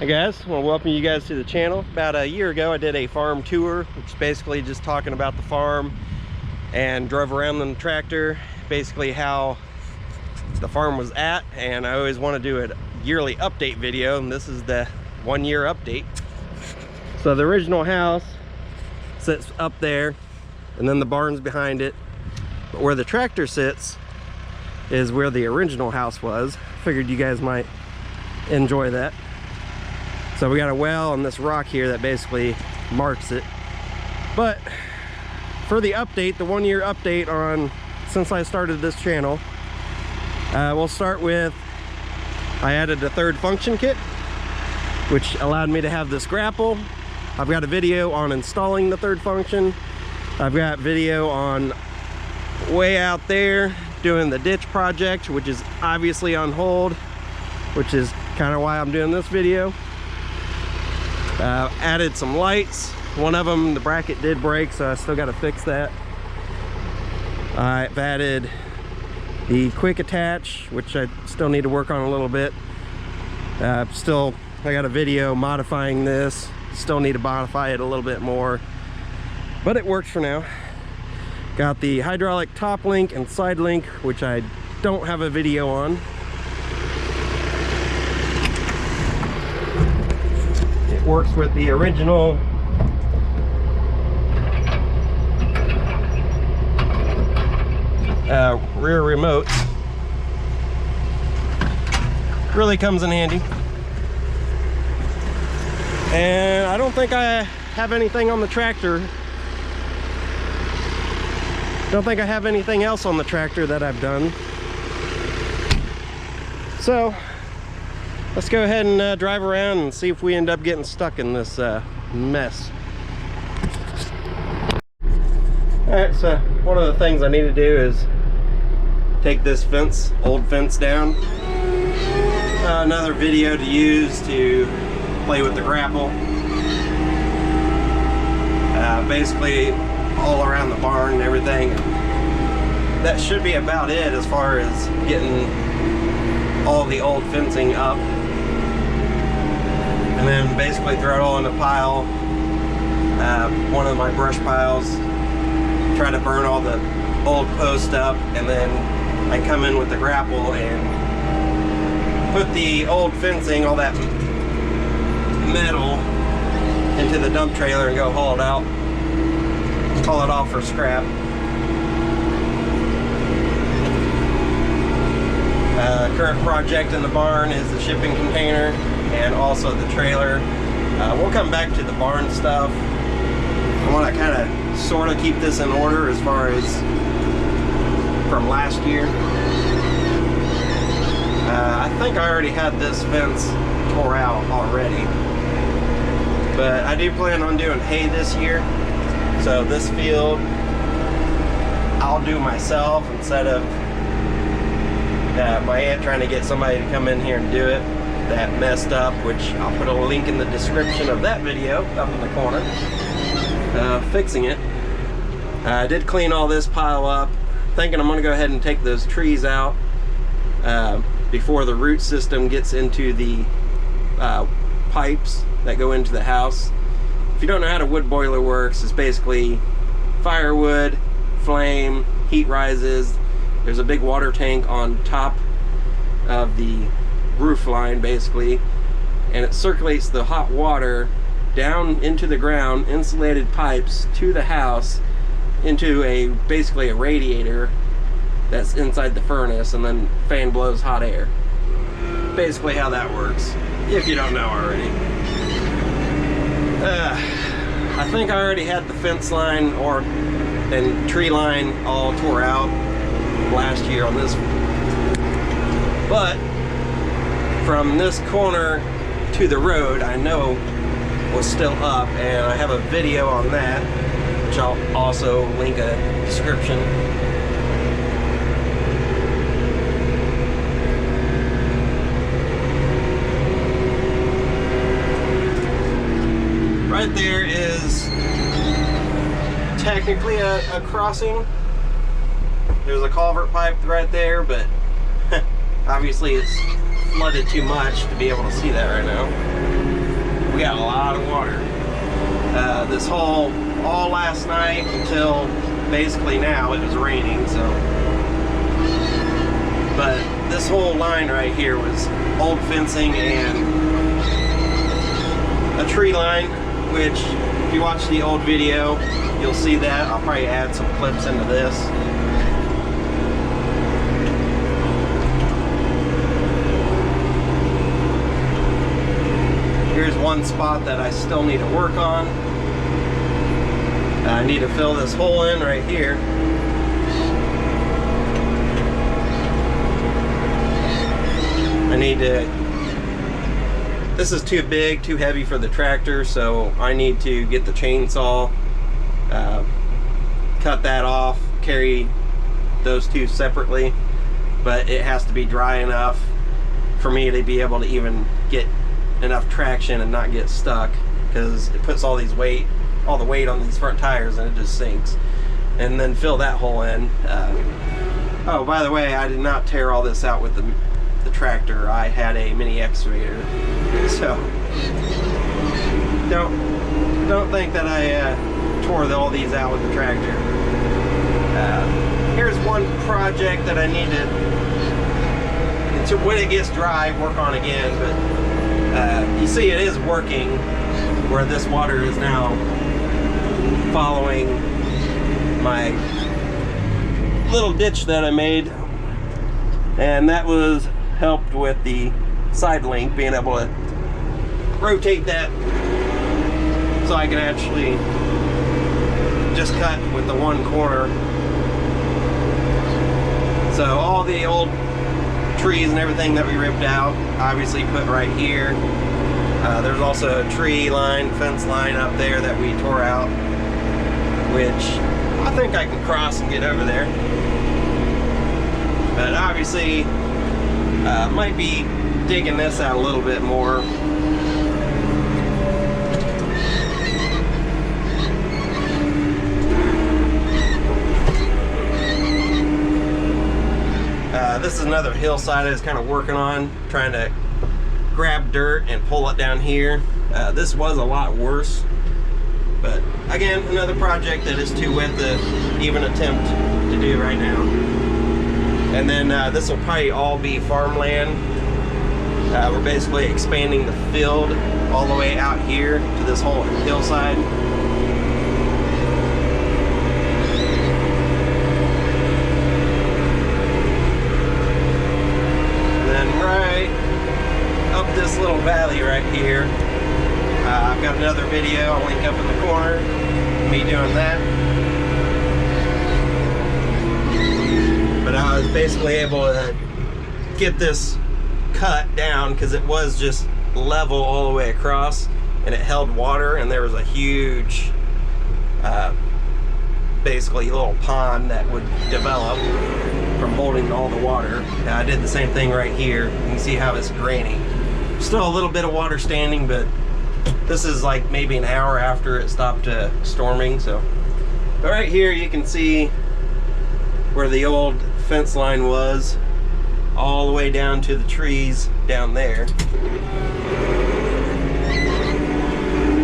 Hi guys, I want to welcome you guys to the channel. About a year ago I did a farm tour, which is basically just talking about the farm, and drove around in the tractor, basically how the farm was at. And I always want to do a yearly update video, and this is the 1 year update. So the original house sits up there, and then the barn's behind it, but where the tractor sits is where the original house was. Figured you guys might enjoy that. So we got a well on this rock here that basically marks it. But for the update, the 1 year update on since I started this channel, we'll start with, I added a third function kit, which allowed me to have this grapple. I've got a video on installing the third function. I've got video on way out there doing the ditch project, which is obviously on hold, which is kind of why I'm doing this video. Added some lights. One of them, the bracket did break, so I still got to fix that. I've added the quick attach, which I still need to work on a little bit. I got a video modifying this. Still need to modify it a little bit more, but it works for now. Got the hydraulic top link and side link, which I don't have a video on. It works with the original rear remote. Really comes in handy. And I don't think I have anything on the tractor. Don't think I have anything else on the tractor that I've done. So let's go ahead and drive around and see if we end up getting stuck in this mess. Alright, so one of the things I need to do is take this fence, old fence down. Another video to use to play with the grapple. Basically all around the barn and everything. That should be about it as far as getting all the old fencing up. And then basically throw it all in a pile. One of my brush piles. Try to burn all the old posts up, and then I come in with the grapple and put the old fencing, all that metal, into the dump trailer and go haul it out. Haul it off for scrap. Current project in the barn is the shipping container and also the trailer. We'll come back to the barn stuff. I want to kind of sort of keep this in order as far as from last year. I think I already had this fence tore out already, but I do plan on doing hay this year. So this field I'll do myself instead of my aunt trying to get somebody to come in here and do it. That messed up, which I'll put a link in the description of that video up in the corner, fixing it. I did clean all this pile up, thinking I'm going to go ahead and take those trees out before the root system gets into the pipes that go into the house. If you don't know how a wood boiler works, it's basically firewood, flame, heat rises. There's a big water tank on top of the roof line basically, and it circulates the hot water down into the ground, insulated pipes to the house, into basically a radiator that's inside the furnace, and then fan blows hot air. Basically how that works, if you don't know already. I think I already had the fence line and tree line all tore out last year on this, but from this corner to the road I know was still up, and I have a video on that, which I'll also link a description. Right there is technically a crossing. There's a culvert pipe right there, but obviously it's flooded too much to be able to see that right now. we got a lot of water. This whole, all last night until basically now, it was raining, so. But this whole line right here was old fencing and a tree line, which if you watch the old video, you'll see that. I'll probably add some clips into this. Here's one spot that I still need to work on. I need to fill this hole in right here. I need to, this is too big, too heavy for the tractor, so I need to get the chainsaw, cut that off, carry those two separately, but it has to be dry enough for me to be able to even get enough traction and not get stuck, because it puts all the weight on these front tires and it just sinks. And then fill that hole in. Oh, by the way, I did not tear all this out with the tractor. I had a mini excavator, so don't think that I tore all these out with the tractor. Here's one project that I need to, when it gets dry, work on again. But you see it is working, where this water is now following my little ditch that I made, and that was helped with the side link, being able to rotate that so I can actually just cut with the one corner. So all the old trees and everything that we ripped out, obviously put right here. There's also a tree line, fence line up there that we tore out, which I think I can cross and get over there. But obviously, might be digging this out a little bit more. This is another hillside I was kind of working on, trying to grab dirt and pull it down here. This was a lot worse, but again, another project that is too wet to even attempt to do right now. And then this will probably all be farmland. We're basically expanding the field all the way out here to this whole hillside. And then right up this little valley right here, I've got another video I'll link up in the corner, me doing that. But I was basically able to get this cut down because it was just level all the way across, and it held water, and there was a huge basically little pond that would develop from holding all the water. I did the same thing right here. You can see how it's draining. Still a little bit of water standing, but this is like maybe an hour after it stopped storming. So but right here you can see where the old fence line was, all the way down to the trees down there.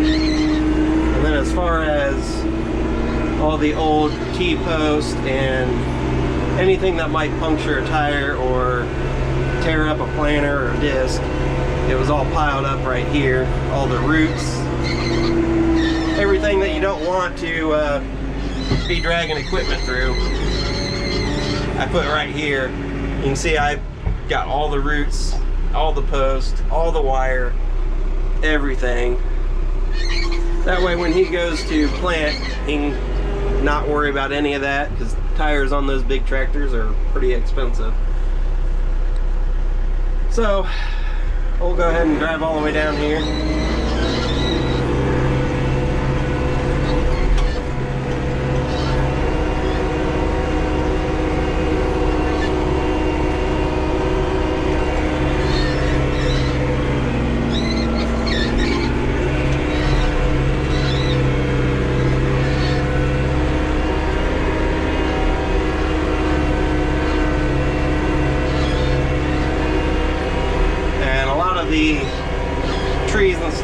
And then as far as all the old T-posts and anything that might puncture a tire or tear up a planter or a disc, it was all piled up right here. All the roots, everything that you don't want to be dragging equipment through, I put right here. You can see I got all the roots, all the posts, all the wire, everything. That way when he goes to plant, he can not worry about any of that, because tires on those big tractors are pretty expensive. So we'll go ahead and drive all the way down here.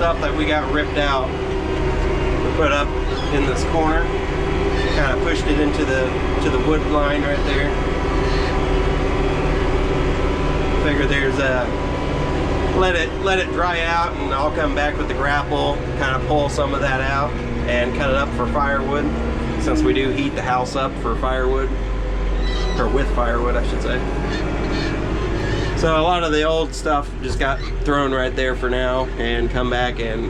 stuff that we got ripped out, we put up in this corner. Kind of pushed it into the wood line right there. Figure there's let it dry out, and I'll come back with the grapple, kind of pull some of that out and cut it up for firewood, since we do heat the house up for firewood, or with firewood I should say. So a lot of the old stuff just got thrown right there for now, and come back and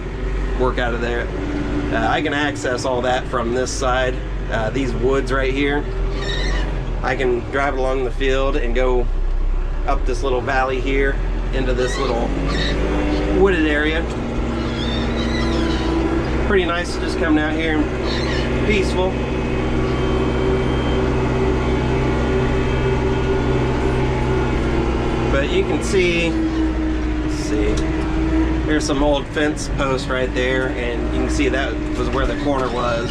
work out of there. I can access all that from this side. These woods right here, I can drive along the field and go up this little valley here into this little wooded area. Pretty nice to just come out here and peaceful. But you can see, let's see, here's some old fence posts right there, and you can see that was where the corner was.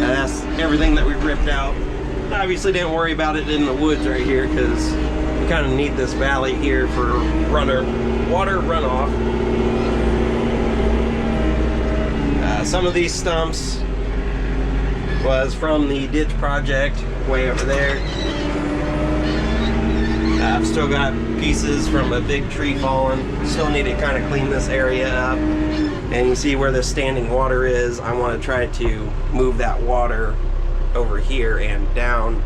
That's everything that we ripped out. Obviously didn't worry about it in the woods right here, because we kind of need this valley here for water runoff. Some of these stumps was from the ditch project way over there. I've still got pieces from a big tree falling. Still need to kind of clean this area up. And you see where the standing water is. I want to try to move that water over here and down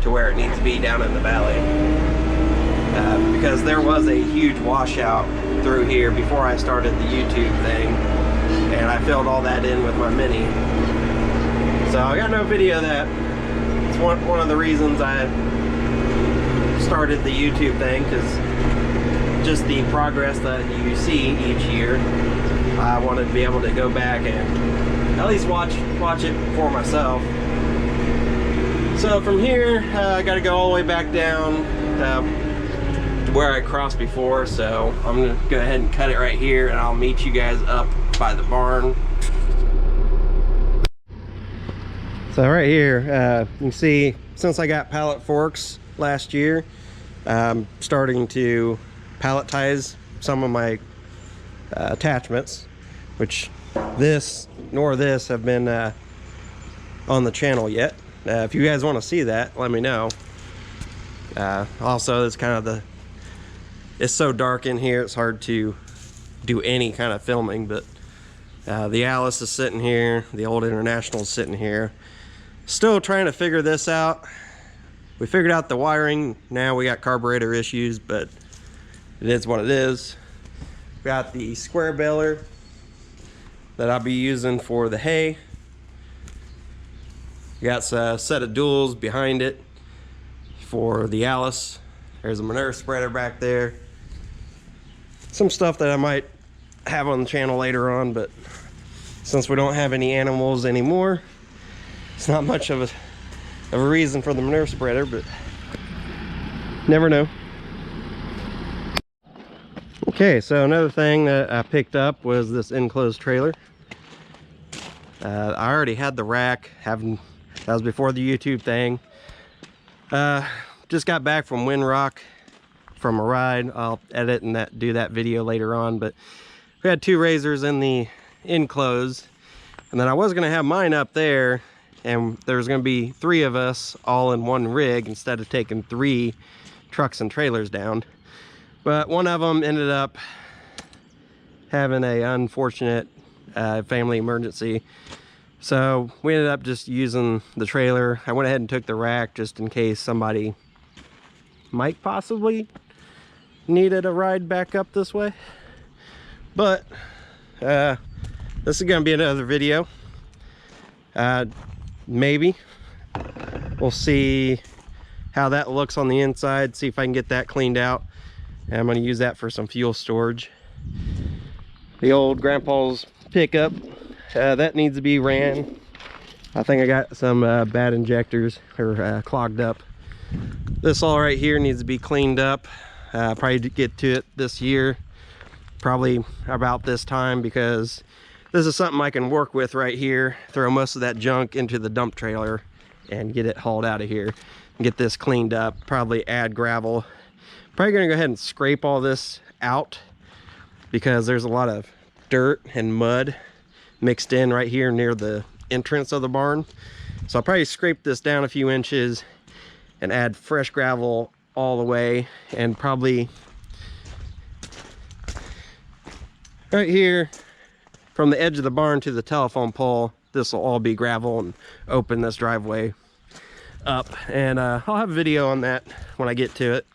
to where it needs to be down in the valley. Because there was a huge washout through here before I started the YouTube thing, and I filled all that in with my Mini. So I got no video of that. It's one of the reasons I started the YouTube thing, because just the progress that you see each year, I wanted to be able to go back and at least watch it for myself. So from here, I got to go all the way back down to where I crossed before. So I'm gonna go ahead and cut it right here, and I'll meet you guys up by the barn. So right here, you can see, since I got pallet forks last year, I'm starting to palletize some of my attachments, which this nor this have been on the channel yet. If you guys want to see that, let me know. Also, it's kind of it's so dark in here, it's hard to do any kind of filming, but the Alice is sitting here, the old International is sitting here. Still trying to figure this out. We figured out the wiring. Now we got carburetor issues, but it is what it is. Got the square baler that I'll be using for the hay. Got a set of duals behind it for the Alice. There's a manure spreader back there. Some stuff that I might have on the channel later on, but since we don't have any animals anymore, it's not much of a reason for the manure spreader, but never know. Okay, so another thing that I picked up was this enclosed trailer. I already had the rack, that was before the YouTube thing. Just got back from Windrock from a ride. I'll edit and do that video later on, but we had 2 razors in the enclosed, and then I was gonna have mine up there, and there was gonna be 3 of us all in one rig instead of taking 3 trucks and trailers down. But one of them ended up having an unfortunate family emergency. So we ended up just using the trailer. I went ahead and took the rack just in case somebody might possibly needed a ride back up this way. But this is gonna be another video. Maybe. We'll see how that looks on the inside, see if I can get that cleaned out. And I'm going to use that for some fuel storage. The old grandpa's pickup, that needs to be ran. I think I got some bad injectors, or clogged up. This all right here needs to be cleaned up. Probably get to it this year, probably about this time, because this is something I can work with right here. Throw most of that junk into the dump trailer and get it hauled out of here and get this cleaned up. Probably add gravel. Probably gonna go ahead and scrape all this out because there's a lot of dirt and mud mixed in right here near the entrance of the barn. So I'll probably scrape this down a few inches and add fresh gravel all the way, and probably right here from the edge of the barn to the telephone pole, this will all be gravel, and open this driveway up. And I'll have a video on that when I get to it.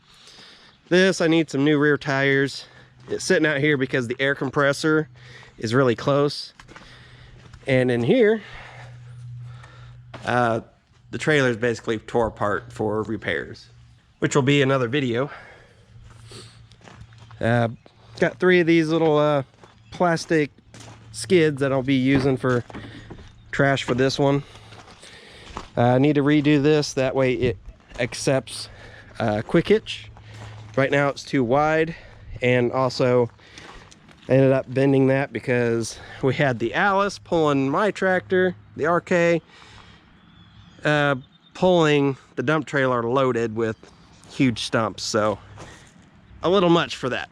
This, I need some new rear tires. It's sitting out here because the air compressor is really close. And in here, the trailer is basically tore apart for repairs, which will be another video. Got 3 of these little plastic skids that I'll be using for trash for this one. I need to redo this, that way it accepts quick hitch. Right now it's too wide, and also I ended up bending that because we had the Alice pulling my tractor, the RK, pulling the dump trailer loaded with huge stumps, so a little much for that.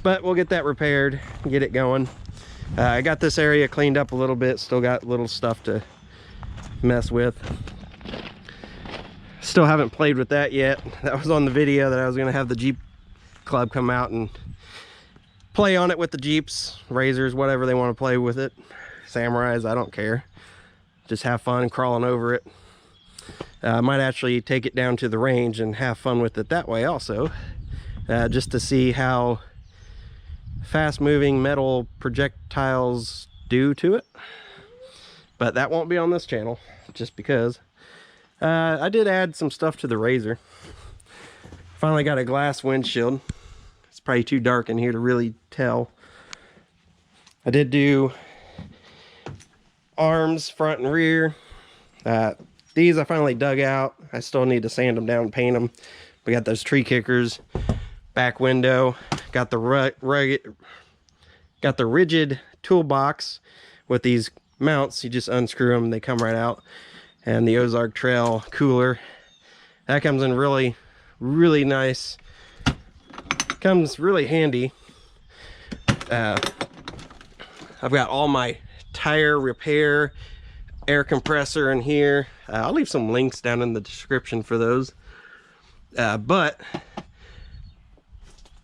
But we'll get that repaired and get it going. I got this area cleaned up a little bit, still got little stuff to mess with. Still haven't played with that yet. That was on the video that I was gonna have the Jeep Club come out and play on it with the Jeeps, Razors, whatever they want to play with it. Samurais, I don't care. Just have fun crawling over it. I might actually take it down to the range and have fun with it that way also, just to see how fast moving metal projectiles do to it. But that won't be on this channel, just because I did add some stuff to the Razor. Finally got a glass windshield. It's probably too dark in here to really tell. I did do arms, front and rear. These I finally dug out. I still need to sand them down and paint them. We got those tree kickers, back window, got the rigid toolbox with these mounts. You just unscrew them, they come right out. And the Ozark Trail cooler, that comes in really nice. Comes really handy. I've got all my tire repair, air compressor in here. I'll leave some links down in the description for those. But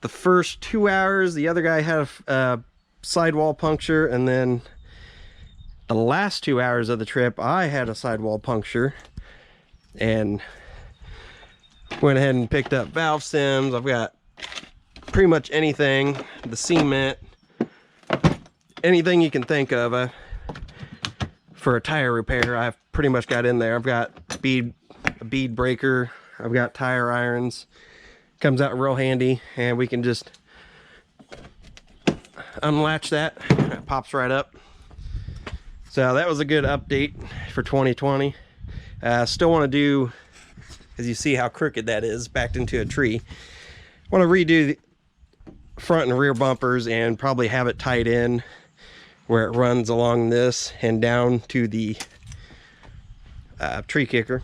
the first 2 hours, the other guy had a sidewall puncture, and then the last 2 hours of the trip, I had a sidewall puncture, and went ahead and picked up valve stems. I've got pretty much anything, the cement, anything you can think of for a tire repair, I've pretty much got in there. I've got a bead breaker, I've got tire irons. Comes out real handy, and we can just unlatch that. It pops right up. So that was a good update for 2020. Still want to do, as you see how crooked that is, backed into a tree. Want to redo the front and rear bumpers and probably have it tied in where it runs along this and down to the tree kicker.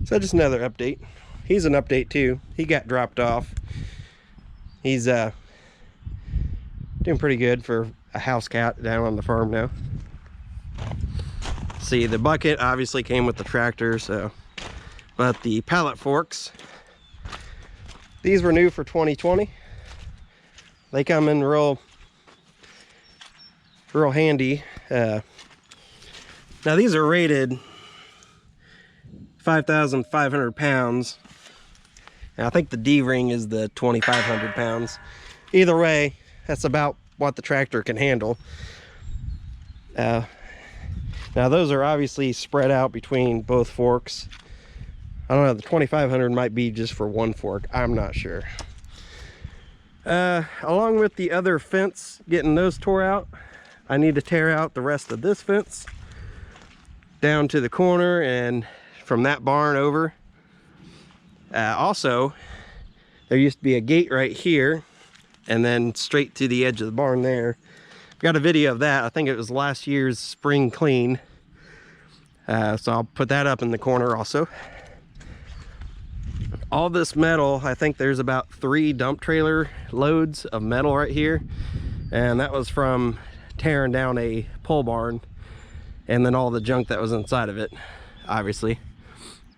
So just another update. He's an update too. He got dropped off. He's doing pretty good for a house cat down on the farm now. See, the bucket obviously came with the tractor, so, but the pallet forks, these were new for 2020. They come in real handy. Now these are rated 5,500 pounds. And I think the D-ring is the 2,500 pounds. Either way, that's about what the tractor can handle. Now those are obviously spread out between both forks. I don't know, the 2,500 might be just for one fork, I'm not sure. Along with the other fence, getting those tore out, I need to tear out the rest of this fence down to the corner and from that barn over. Also, there used to be a gate right here and then straight to the edge of the barn there. Got a video of that. I think it was last year's spring clean. So I'll put that up in the corner also. all this metal, I think there's about 3 dump trailer loads of metal right here, and that was from tearing down a pole barn and then all the junk that was inside of it, obviously.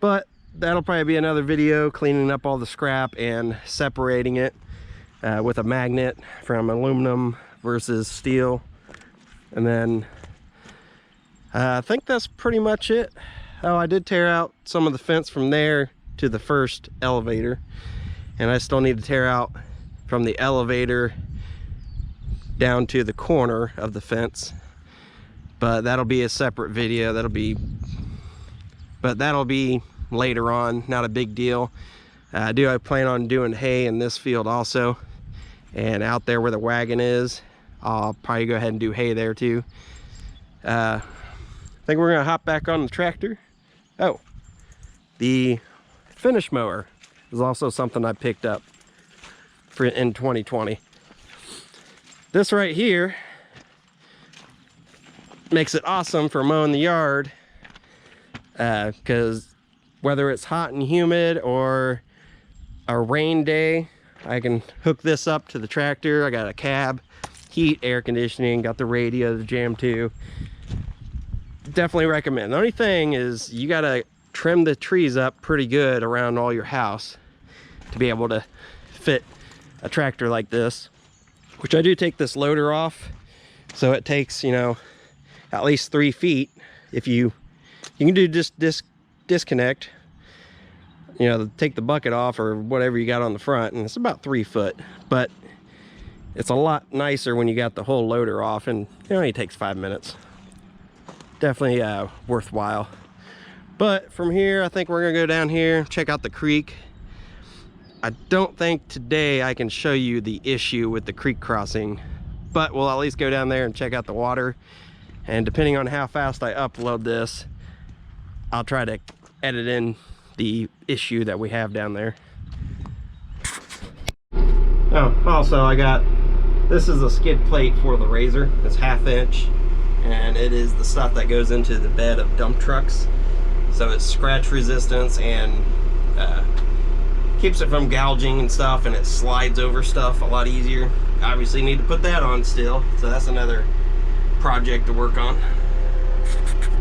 But that'll probably be another video, cleaning up all the scrap and separating it with a magnet from aluminum versus steel. And then I think that's pretty much it. Oh, I did tear out some of the fence from there to the first elevator, and I still need to tear out from the elevator down to the corner of the fence, but that'll be a separate video. That'll be later on, not a big deal. I plan on doing hay in this field also, and out there where the wagon is, I'll probably go ahead and do hay there too. I think we're gonna hop back on the tractor. Oh, the finish mower is also something I picked up in 2020. This right here makes it awesome for mowing the yard, because whether it's hot and humid or a rain day, I can hook this up to the tractor. I got a cab, heat, air conditioning, got the radio, the jam too. Definitely recommend. The only thing is you gotta trim the trees up pretty good around all your house to be able to fit a tractor like this, which I do take this loader off, so it takes, you know, at least 3 feet. If you can do just disconnect, you know, take the bucket off or whatever you got on the front, and it's about 3 foot, but it's a lot nicer when you got the whole loader off, and it only takes 5 minutes. Definitely worthwhile. But from here, I think we're gonna go down here, check out the creek. I don't think today I can show you the issue with the creek crossing, but we'll at least go down there and check out the water. And depending on how fast I upload this, I'll try to edit in the issue that we have down there. Oh, also this is a skid plate for the razor. It's 1/2 inch, and it is the stuff that goes into the bed of dump trucks. So it's scratch resistance and keeps it from gouging and stuff, and it slides over stuff a lot easier. Obviously need to put that on still, so that's another project to work on.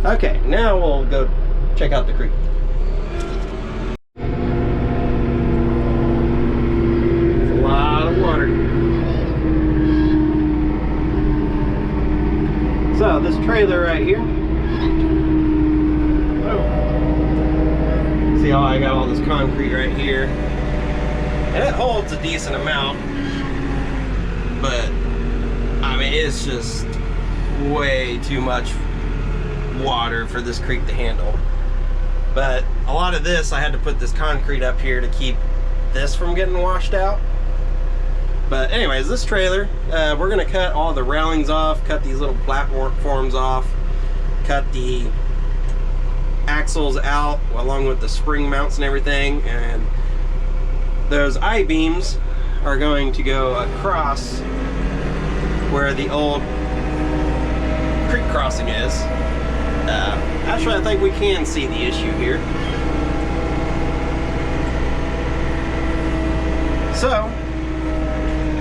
Okay, now we'll go check out the creek. It's a lot of water. So this trailer right here, see how I got all this concrete right here, and it holds a decent amount, but I mean it's just way too much water for this creek to handle. But a lot of this, I had to put this concrete up here to keep this from getting washed out. But anyways, this trailer, we're gonna cut all the railings off, cut these little platforms off, cut the axles out along with the spring mounts and everything, and those I-beams are going to go across where the old creek crossing is. Actually, I think we can see the issue here. So,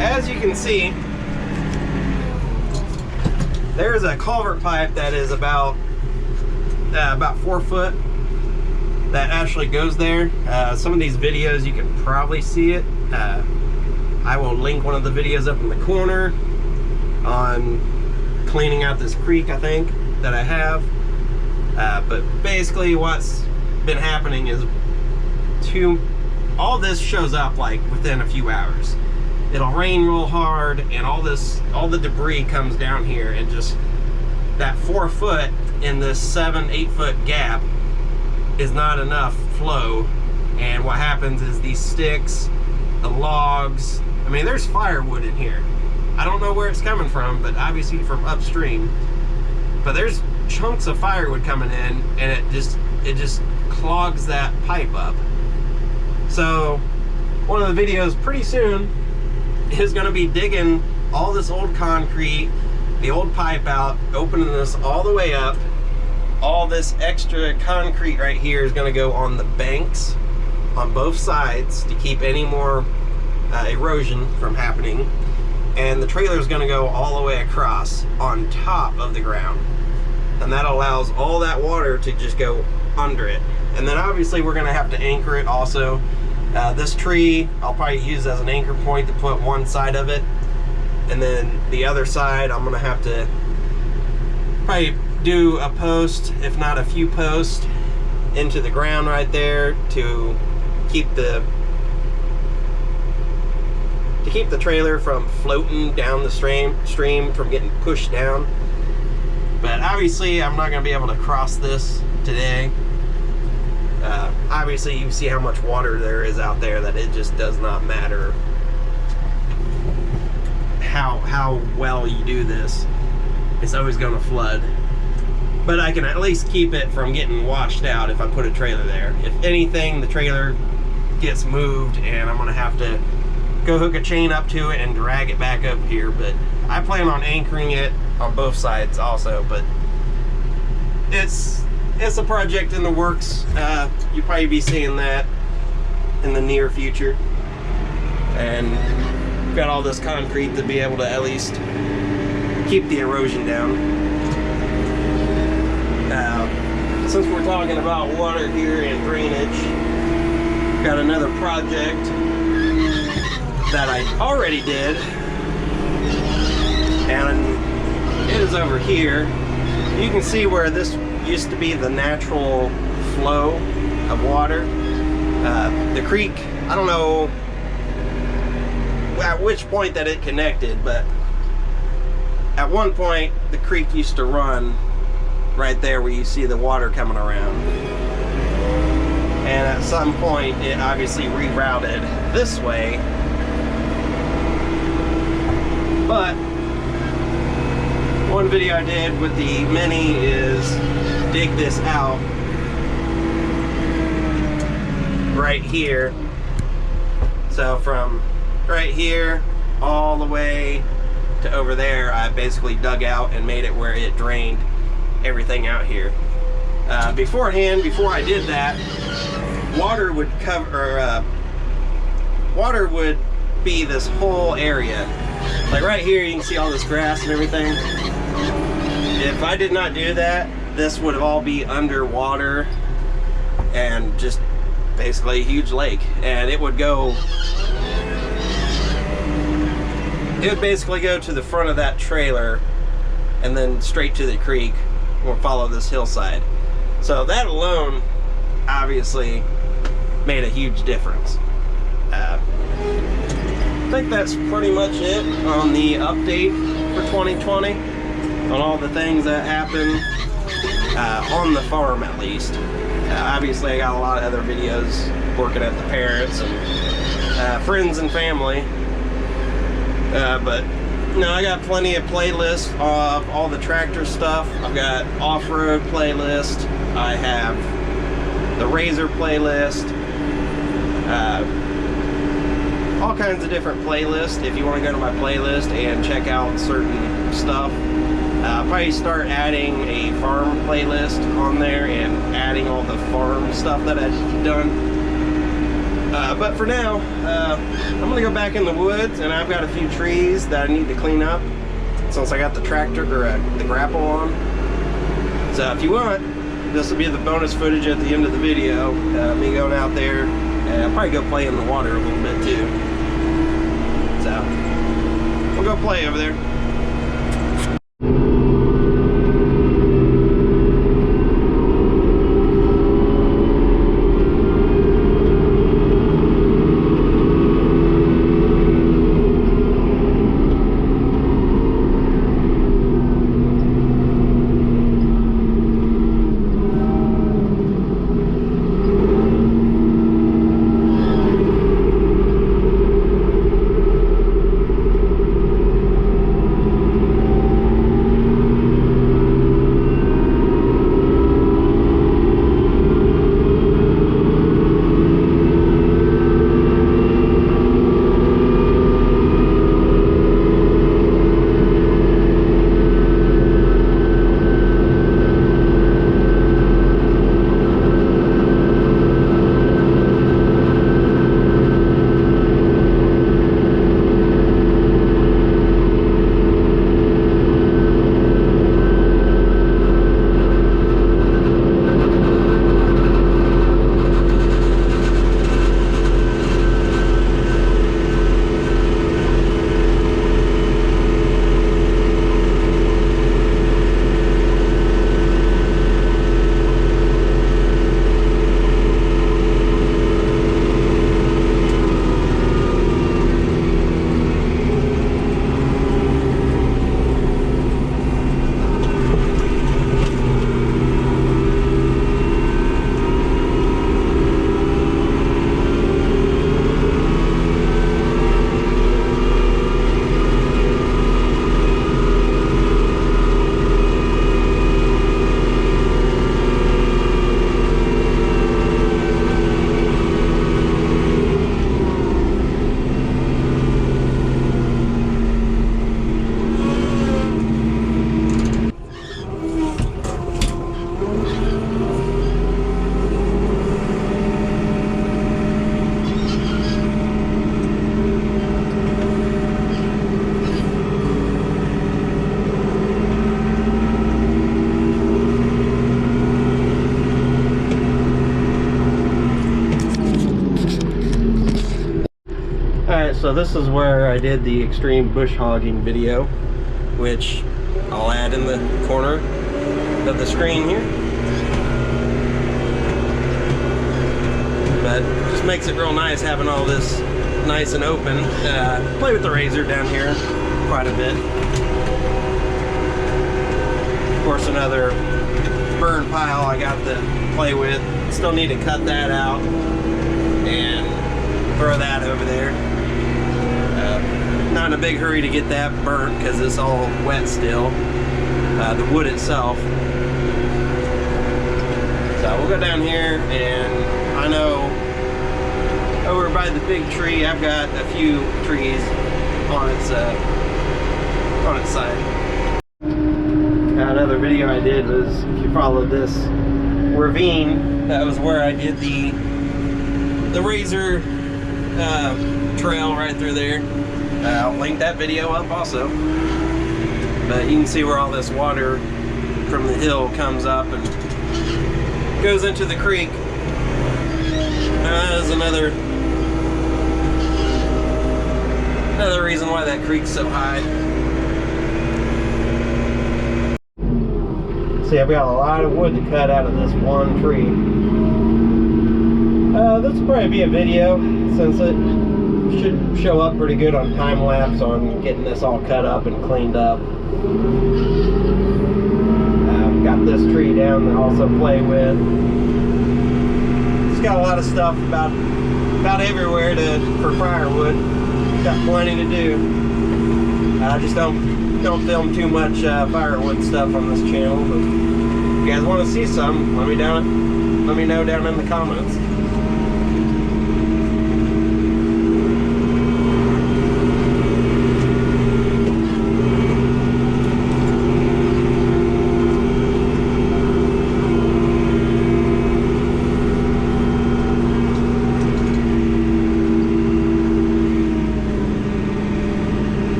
as you can see, there's a culvert pipe that is about 4 foot that actually goes there. Some of these videos you can probably see it. I will link one of the videos up in the corner on cleaning out this creek, I think, that I have. But basically what's been happening is all this shows up like within a few hours. It'll rain real hard and all the debris comes down here, and just that 4 foot in this 7-8 foot gap is not enough flow. And what happens is these sticks, the logs, I mean there's firewood in here. I don't know where it's coming from, but obviously from upstream. But there's chunks of firewood coming in, and it just clogs that pipe up. So one of the videos pretty soon is going to be digging all this old concrete, the old pipe out, opening this all the way up. All this extra concrete right here is going to go on the banks on both sides to keep any more erosion from happening. And the trailer is going to go all the way across on top of the ground. And that allows all that water to just go under it. And then obviously we're going to have to anchor it also. This tree I'll probably use as an anchor point to put one side of it. And then the other side I'm going to have to probably do a post, if not a few posts, into the ground right there to keep the trailer from floating down the stream from getting pushed down. But obviously I'm not going to be able to cross this today. Obviously you see how much water there is out there, that it just does not matter how well you do this. It's always going to flood. But I can at least keep it from getting washed out if I put a trailer there. If anything, the trailer gets moved and I'm going to have to go hook a chain up to it and drag it back up here. But I plan on anchoring it on both sides also. But it's a project in the works. You'll probably be seeing that in the near future. And got all this concrete to be able to at least keep the erosion down. Since we're talking about water here and drainage, got another project that I already did, and it is over here. You can see where this used to be the natural flow of water. The creek, I don't know at which point that it connected, but at one point the creek used to run right there where you see the water coming around. And at some point it obviously rerouted this way. But one video I did with the Mini is dig this out right here. So from right here all the way to over there, I basically dug out and made it where it drained everything out here. Beforehand, before I did that, water would cover, water would be this whole area. Like right here, you can see all this grass and everything. If I did not do that, this would all be underwater and just basically a huge lake. And it would basically go to the front of that trailer and then straight to the creek. We'll follow this hillside. So that alone obviously made a huge difference. I think that's pretty much it on the update for 2020 on all the things that happened on the farm, at least. Obviously I got a lot of other videos working at the parents and friends and family, but no, I got plenty of playlists of all the tractor stuff. I've got off-road playlist. I have the Razor playlist. All kinds of different playlists. If you want to go to my playlist and check out certain stuff, I'll probably start adding a farm playlist on there and adding all the farm stuff that I've done. But for now, I'm gonna go back in the woods, and I've got a few trees that I need to clean up since I got the tractor or the grapple on. So if you want, this will be the bonus footage at the end of the video. Me going out there, and I'll probably go play in the water a little bit too. So we'll go play over there. So this is where I did the extreme bush hogging video, which I'll add in the corner of the screen here. But just makes it real nice having all this nice and open. Play with the razor down here quite a bit. Of course, another burn pile I got to play with. Still need to cut that out and throw that over there. Not in a big hurry to get that burnt because it's all wet still, the wood itself. So we'll go down here, and I know over by the big tree I've got a few trees on its side. Another video I did was, if you follow this ravine, that was where I did the razor trail right through there. I'll link that video up also. But you can see where all this water from the hill comes up and goes into the creek. That is another reason why that creek's so high. See, I've got a lot of wood to cut out of this one tree. This will probably be a video, since it should show up pretty good on time lapse on getting this all cut up and cleaned up. I've got this tree down to also play with. It's got a lot of stuff about everywhere for firewood. Got plenty to do. I just don't film too much firewood stuff on this channel. But if you guys want to see some, let me know down in the comments.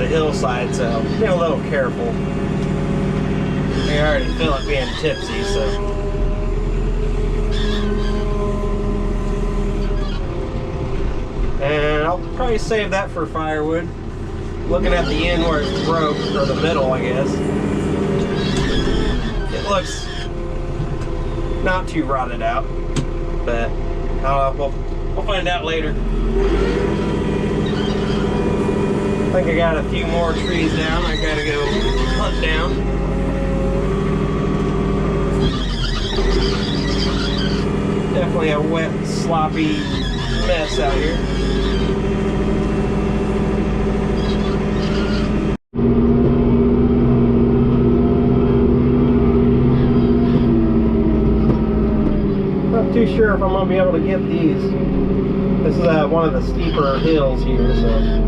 Hillside, so be a little careful. I already feel it being tipsy, so. And I'll probably save that for firewood. Looking at the end where it's broke, or the middle, I guess. It looks not too rotted out, but we'll find out later. I think I got a few more trees down I gotta go hunt down. Definitely a wet, sloppy mess out here. Not too sure if I'm gonna be able to get these. This is one of the steeper hills here, so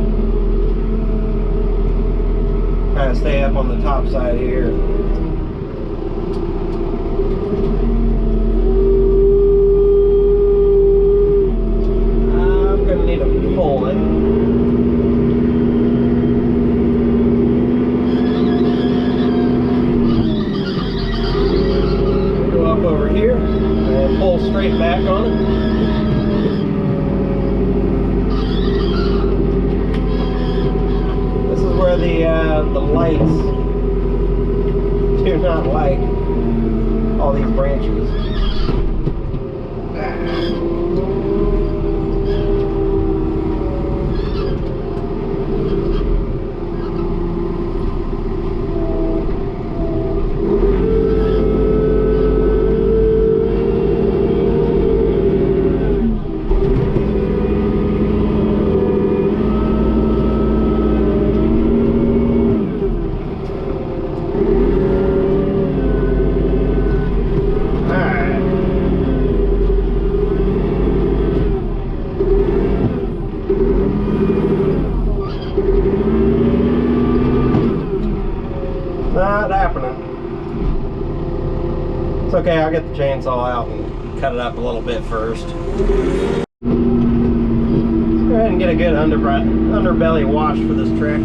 kind of stay up on the top side here. I'm gonna need to pull it. Go up over here and pull straight back on it. Where the lights do not like all these branches. I'll get the chainsaw out and cut it up a little bit first. Let's go ahead and get a good underbelly wash for this tractor.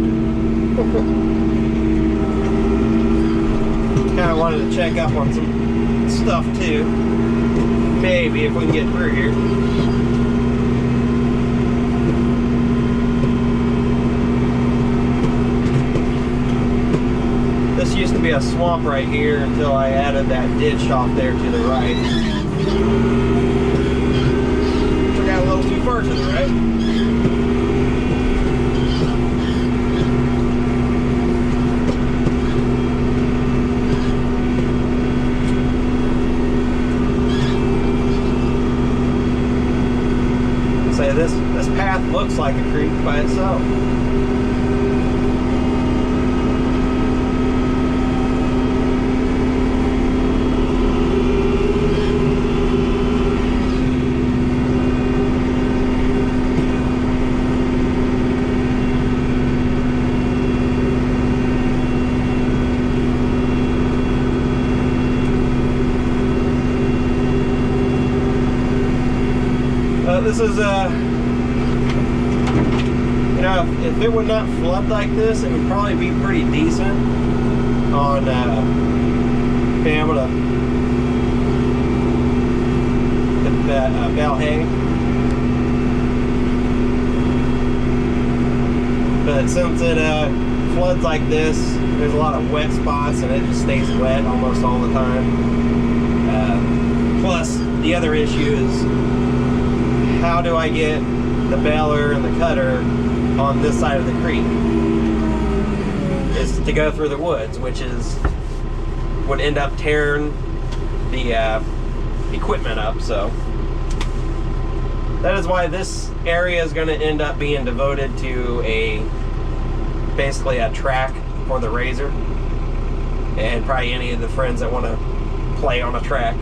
Kind of wanted to check up on some stuff too. Maybe if we can get through here. This used to be a swamp right here until I added that ditch off there to the right. I got a little too far to the right. Say this path looks like a creek by itself. This is, you know, if it would not flood like this, it would probably be pretty decent on being able to get that bale hay. But since it floods like this, there's a lot of wet spots and it just stays wet almost all the time. Plus, the other issue is, how do I get the baler and the cutter on this side of the creek? Is to go through the woods, which would end up tearing the equipment up. So that is why this area is going to end up being devoted to basically a track for the Razor, and probably any of the friends that want to play on a track.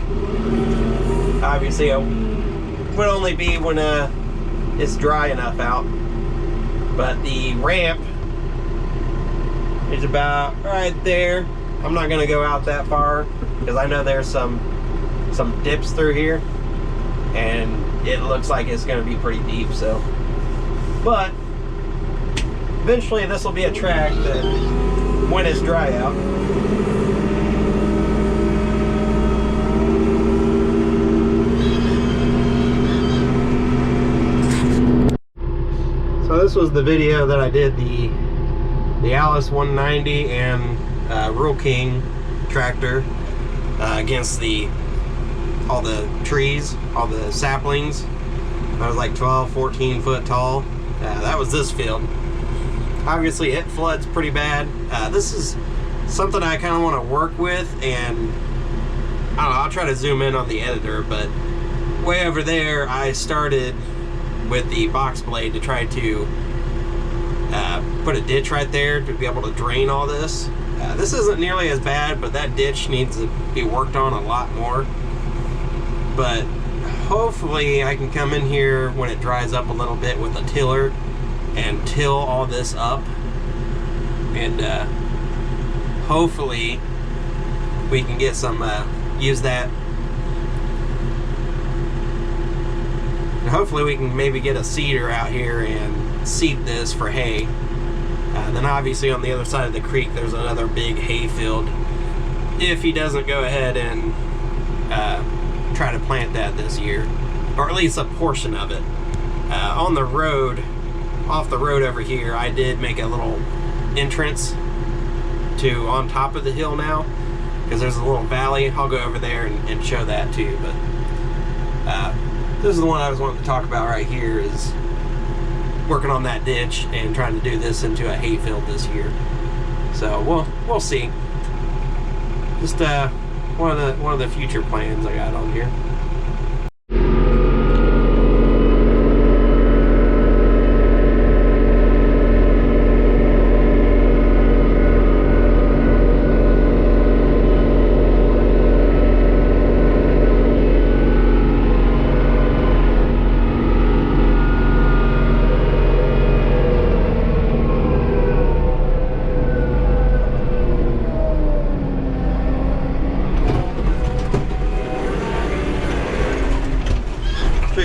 Obviously, would only be when it's dry enough out, but the ramp is about right there. I'm not going to go out that far because I know there's some dips through here and it looks like it's going to be pretty deep. So, but eventually this will be a track that when it's dry out, this was the video that I did the Alice 190 and Rural King tractor against all the trees, all the saplings. That was like 12, 14 foot tall. That was this field. Obviously it floods pretty bad. This is something I kind of want to work with, and I don't know, I'll try to zoom in on the editor, but way over there I started with the box blade to try to put a ditch right there to be able to drain all this. This isn't nearly as bad, but that ditch needs to be worked on a lot more. But hopefully I can come in here when it dries up a little bit with a tiller and till all this up, and hopefully we can get some use that. And hopefully we can maybe get a seeder out here and seed this for hay. Then obviously on the other side of the creek there's another big hay field, if he doesn't go ahead and try to plant that this year, or at least a portion of it. On the road, off the road over here, I did make a little entrance to on top of the hill now, because there's a little valley. I'll go over there and show that too. But this is the one I was wanting to talk about right here, is working on that ditch and trying to do this into a hay field this year. So we'll see. Just one of the future plans I got on here.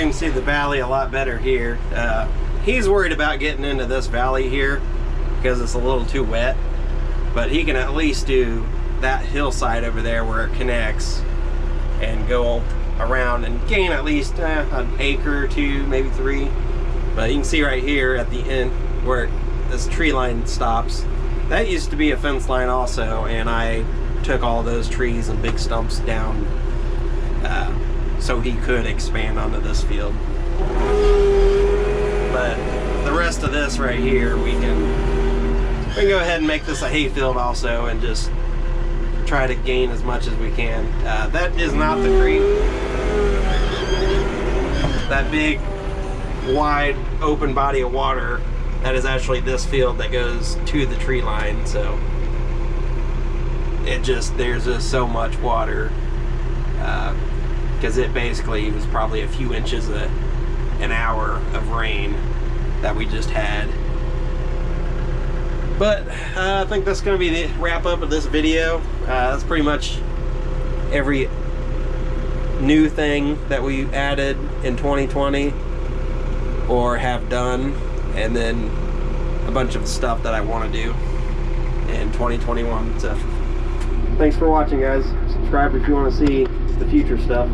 can see the valley a lot better here. He's worried about getting into this valley here because it's a little too wet, but he can at least do that hillside over there where it connects and go around and gain at least an acre or two, maybe 3. But you can see right here at the end where this tree line stops, that used to be a fence line also, and I took all those trees and big stumps down so he could expand onto this field. But the rest of this right here, we can go ahead and make this a hay field also and just try to gain as much as we can. That is not the creek. That big wide open body of water, that is actually this field that goes to the tree line. So there's just so much water because it basically was probably a few inches an hour of rain that we just had. But I think that's going to be the wrap up of this video. That's pretty much every new thing that we added in 2020 or have done, and then a bunch of stuff that I want to do in 2021. So thanks for watching, guys. Subscribe if you want to see the future stuff.